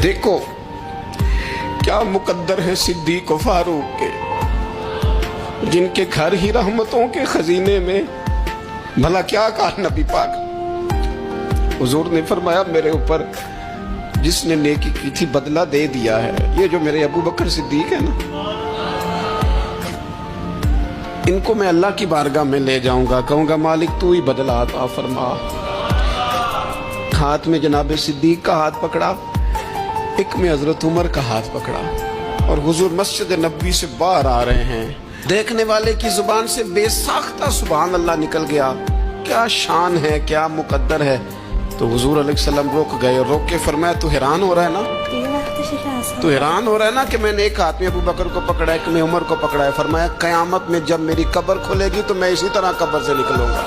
देखो क्या मुकद्दर है सिद्दीक व फारूक के, जिनके घर ही रहमतों के खजीने में। भला क्या कहा नबी पाक, हुजूर ने फरमाया मेरे ऊपर जिसने नेकी की थी बदला दे दिया है। ये जो मेरे अबू बकर सिद्दीक है ना, इनको मैं अल्लाह की बारगाह में ले जाऊंगा, कहूंगा मालिक तू ही बदला अता फरमा। हाथ में जनाब सिद्दीक का हाथ पकड़ा, एक में हजरत उमर का हाथ पकड़ा, और हुजूर मस्जिद नबवी से बाहर आ रहे हैं। देखने वाले की जुबान से बेसाख्ता सुभान अल्लाह निकल गया। क्या शान है, क्या मुकद्दर है। तो हुजूर अलैहिस्सलाम रोक गए और रोक के फरमाया तू हैरान हो रहा है ना, तू हैरान हो रहा है ना कि मैंने एक हाथ में अबू बकर को पकड़ा है, एक में उमर को पकड़ा है। फरमाया कयामत में जब मेरी कब्र खुलेगी तो मैं इसी तरह कब्र से निकलूंगा।